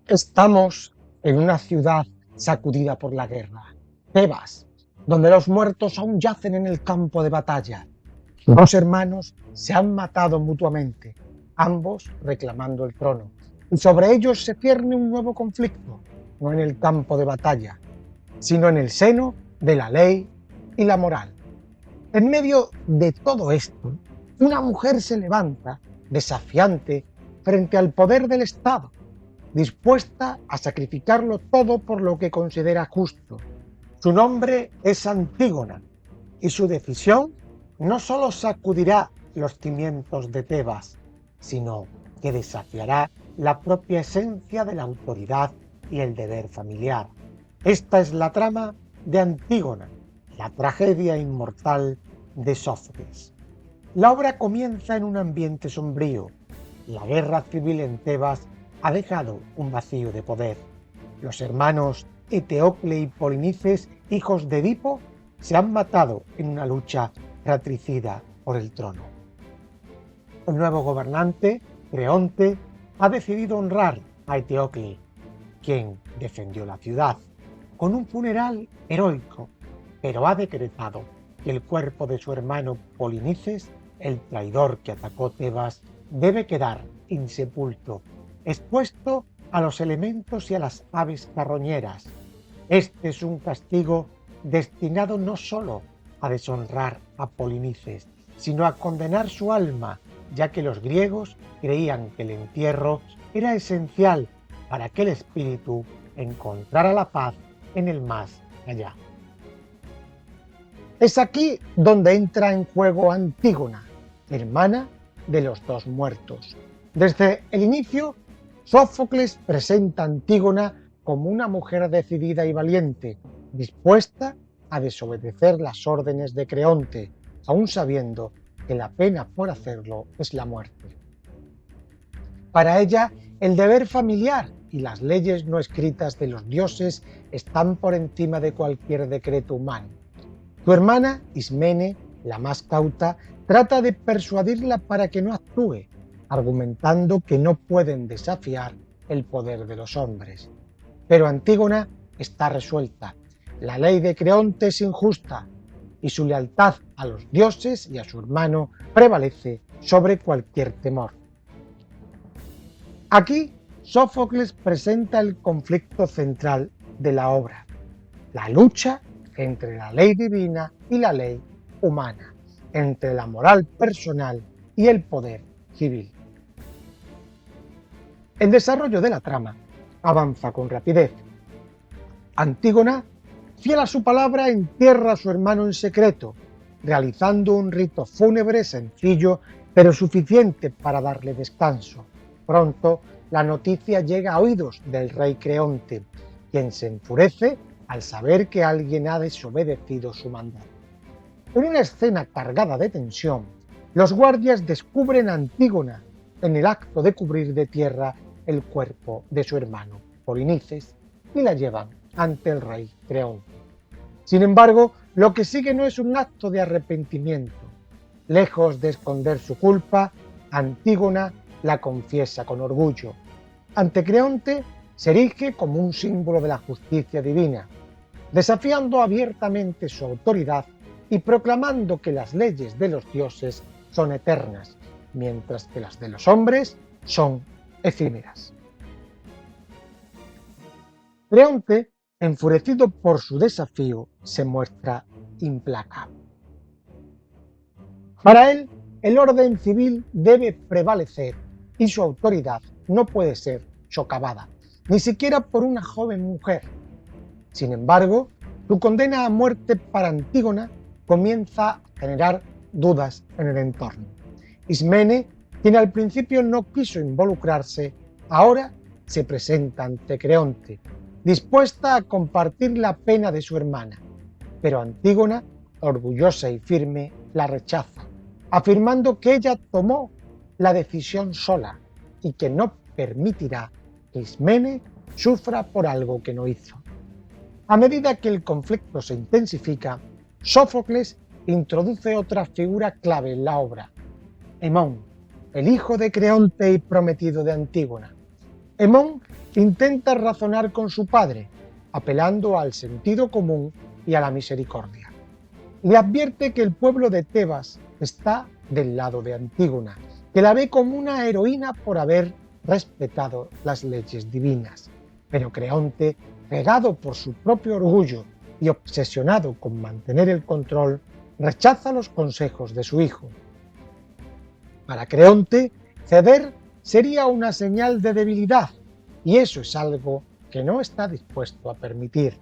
Estamos en una ciudad sacudida por la guerra, Tebas, donde los muertos aún yacen en el campo de batalla. Dos hermanos se han matado mutuamente, ambos reclamando el trono, y sobre ellos se cierne un nuevo conflicto, no en el campo de batalla, sino en el seno de la ley y la moral. En medio de todo esto, una mujer se levanta, desafiante, frente al poder del Estado, dispuesta a sacrificarlo todo por lo que considera justo. Su nombre es Antígona, y su decisión no solo sacudirá los cimientos de Tebas, sino que desafiará la propia esencia de la autoridad y el deber familiar. Esta es la trama de Antígona, la tragedia inmortal de Sófocles. La obra comienza en un ambiente sombrío. La guerra civil en Tebas ha dejado un vacío de poder. Los hermanos Eteocle y Polinices, hijos de Edipo, se han matado en una lucha fratricida por el trono. El nuevo gobernante, Creonte, ha decidido honrar a Eteocle, quien defendió la ciudad, con un funeral heroico, pero ha decretado que el cuerpo de su hermano Polinices, el traidor que atacó Tebas, debe quedar insepulto, expuesto a los elementos y a las aves carroñeras. Este es un castigo destinado no solo a deshonrar a Polinices, sino a condenar su alma, ya que los griegos creían que el entierro era esencial para que el espíritu encontrara la paz en el más allá. Es aquí donde entra en juego Antígona, hermana de los dos muertos. Desde el inicio, Sófocles presenta a Antígona como una mujer decidida y valiente, dispuesta a desobedecer las órdenes de Creonte, aun sabiendo que la pena por hacerlo es la muerte. Para ella, el deber familiar y las leyes no escritas de los dioses están por encima de cualquier decreto humano. Su hermana, Ismene, la más cauta, trata de persuadirla para que no actúe, argumentando que no pueden desafiar el poder de los hombres. Pero Antígona está resuelta. La ley de Creonte es injusta y su lealtad a los dioses y a su hermano prevalece sobre cualquier temor. Aquí Sófocles presenta el conflicto central de la obra, la lucha entre la ley divina y la ley humana, entre la moral personal y el poder civil. El desarrollo de la trama avanza con rapidez. Antígona, fiel a su palabra, entierra a su hermano en secreto, realizando un rito fúnebre sencillo pero suficiente para darle descanso. Pronto la noticia llega a oídos del rey Creonte, quien se enfurece al saber que alguien ha desobedecido su mandato. En una escena cargada de tensión, los guardias descubren a Antígona en el acto de cubrir de tierra el cuerpo de su hermano Polinices y la llevan ante el rey Creonte. Sin embargo, lo que sigue no es un acto de arrepentimiento. Lejos de esconder su culpa, Antígona la confiesa con orgullo. Ante Creonte se erige como un símbolo de la justicia divina, desafiando abiertamente su autoridad y proclamando que las leyes de los dioses son eternas, mientras que las de los hombres son efímeras. Creonte, enfurecido por su desafío, se muestra implacable. Para él, el orden civil debe prevalecer y su autoridad no puede ser socavada, ni siquiera por una joven mujer. Sin embargo, su condena a muerte para Antígona comienza a generar dudas en el entorno. Ismene, quien al principio no quiso involucrarse, ahora se presenta ante Creonte, dispuesta a compartir la pena de su hermana, pero Antígona, orgullosa y firme, la rechaza, afirmando que ella tomó la decisión sola y que no permitirá que Ismene sufra por algo que no hizo. A medida que el conflicto se intensifica, Sófocles introduce otra figura clave en la obra, Hemón, el hijo de Creonte y prometido de Antígona. Hemón intenta razonar con su padre, apelando al sentido común y a la misericordia. Le advierte que el pueblo de Tebas está del lado de Antígona, que la ve como una heroína por haber respetado las leyes divinas. Pero Creonte, cegado por su propio orgullo y obsesionado con mantener el control, rechaza los consejos de su hijo. Para Creonte, ceder sería una señal de debilidad, y eso es algo que no está dispuesto a permitir.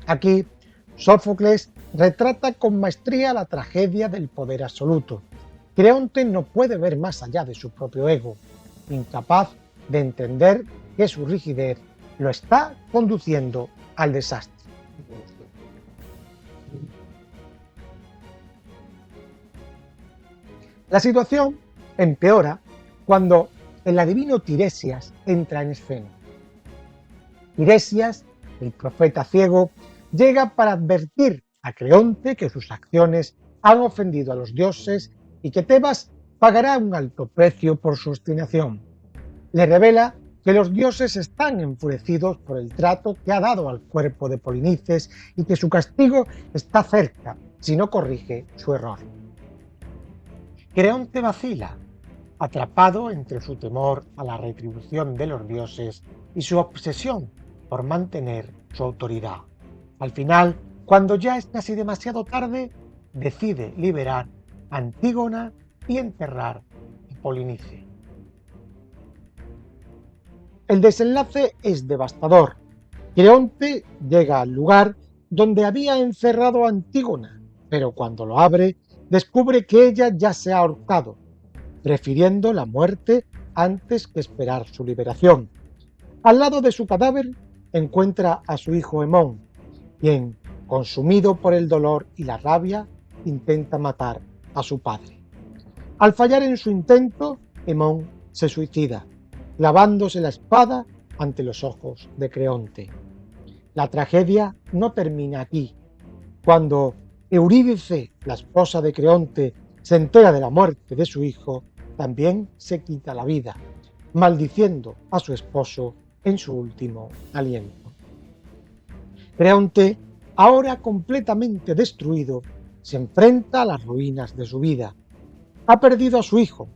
Aquí, Sófocles retrata con maestría la tragedia del poder absoluto. Creonte no puede ver más allá de su propio ego, incapaz de entender que su rigidez lo está conduciendo al desastre. La situación empeora cuando el adivino Tiresias entra en escena. Tiresias, el profeta ciego, llega para advertir a Creonte que sus acciones han ofendido a los dioses y que Tebas pagará un alto precio por su obstinación. Le revela que los dioses están enfurecidos por el trato que ha dado al cuerpo de Polinices y que su castigo está cerca si no corrige su error. Creonte vacila, atrapado entre su temor a la retribución de los dioses y su obsesión por mantener su autoridad. Al final, cuando ya es casi demasiado tarde, decide liberar a Antígona y enterrar a Polinice. El desenlace es devastador. Creonte llega al lugar donde había encerrado a Antígona, pero cuando lo abre, descubre que ella ya se ha ahorcado, prefiriendo la muerte antes que esperar su liberación. Al lado de su cadáver encuentra a su hijo Hemón, quien, consumido por el dolor y la rabia, intenta matar a su padre. Al fallar en su intento, Hemón se suicida, clavándose la espada ante los ojos de Creonte. La tragedia no termina aquí. Cuando Eurídice, la esposa de Creonte, se entera de la muerte de su hijo, también se quita la vida, maldiciendo a su esposo en su último aliento. Creonte, ahora completamente destruido, se enfrenta a las ruinas de su vida. Ha perdido a su hijo,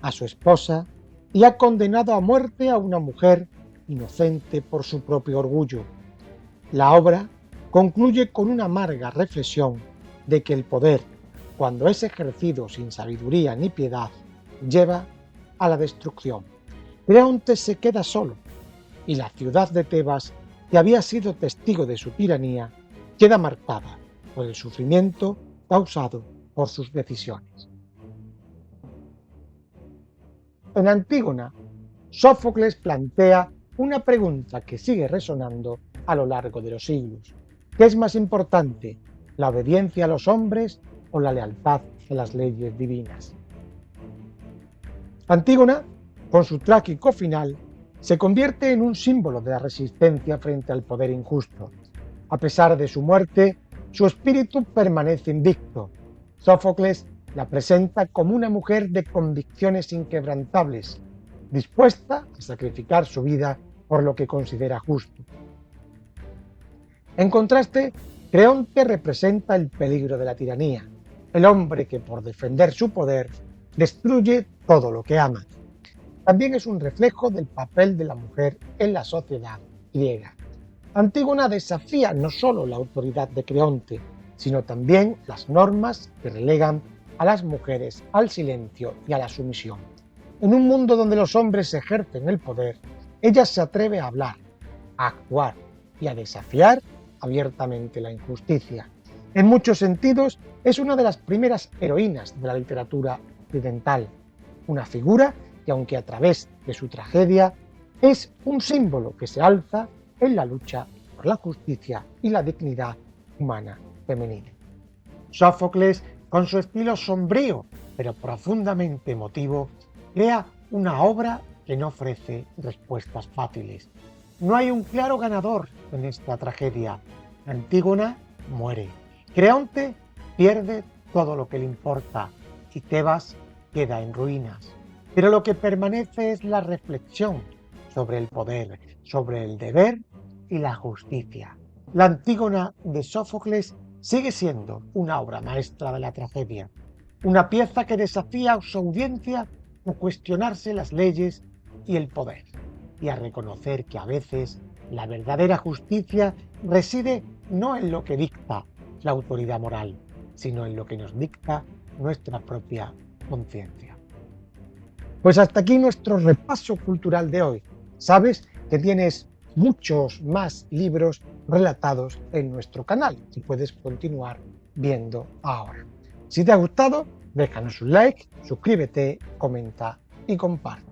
a su esposa, y ha condenado a muerte a una mujer inocente por su propio orgullo. La obra concluye con una amarga reflexión de que el poder, cuando es ejercido sin sabiduría ni piedad, lleva a la destrucción. Creonte se queda solo, y la ciudad de Tebas, que había sido testigo de su tiranía, queda marcada por el sufrimiento causado por sus decisiones. En Antígona, Sófocles plantea una pregunta que sigue resonando a lo largo de los siglos. ¿Qué es más importante, la obediencia a los hombres o la lealtad a las leyes divinas? Antígona, con su trágico final, se convierte en un símbolo de la resistencia frente al poder injusto. A pesar de su muerte, su espíritu permanece invicto. Sófocles la presenta como una mujer de convicciones inquebrantables, dispuesta a sacrificar su vida por lo que considera justo. En contraste, Creonte representa el peligro de la tiranía, el hombre que por defender su poder destruye todo lo que ama. También es un reflejo del papel de la mujer en la sociedad griega. Antígona desafía no solo la autoridad de Creonte, sino también las normas que relegan a las mujeres al silencio y a la sumisión. En un mundo donde los hombres ejercen el poder, ella se atreve a hablar, a actuar y a desafiar abiertamente la injusticia. En muchos sentidos, es una de las primeras heroínas de la literatura occidental, una figura que, aunque a través de su tragedia, es un símbolo que se alza en la lucha por la justicia y la dignidad humana femenina. Sófocles, con su estilo sombrío pero profundamente emotivo, crea una obra que no ofrece respuestas fáciles. No hay un claro ganador en esta tragedia. Antígona muere, Creonte pierde todo lo que le importa y Tebas queda en ruinas. Pero lo que permanece es la reflexión sobre el poder, sobre el deber y la justicia. La Antígona de Sófocles sigue siendo una obra maestra de la tragedia, una pieza que desafía a su audiencia a cuestionarse las leyes y el poder, y a reconocer que a veces la verdadera justicia reside no en lo que dicta la autoridad moral, sino en lo que nos dicta nuestra propia conciencia. Pues hasta aquí nuestro repaso cultural de hoy. Sabes que tienes muchos más libros relatados en nuestro canal y puedes continuar viendo ahora. Si te ha gustado, déjanos un like, suscríbete, comenta y comparte.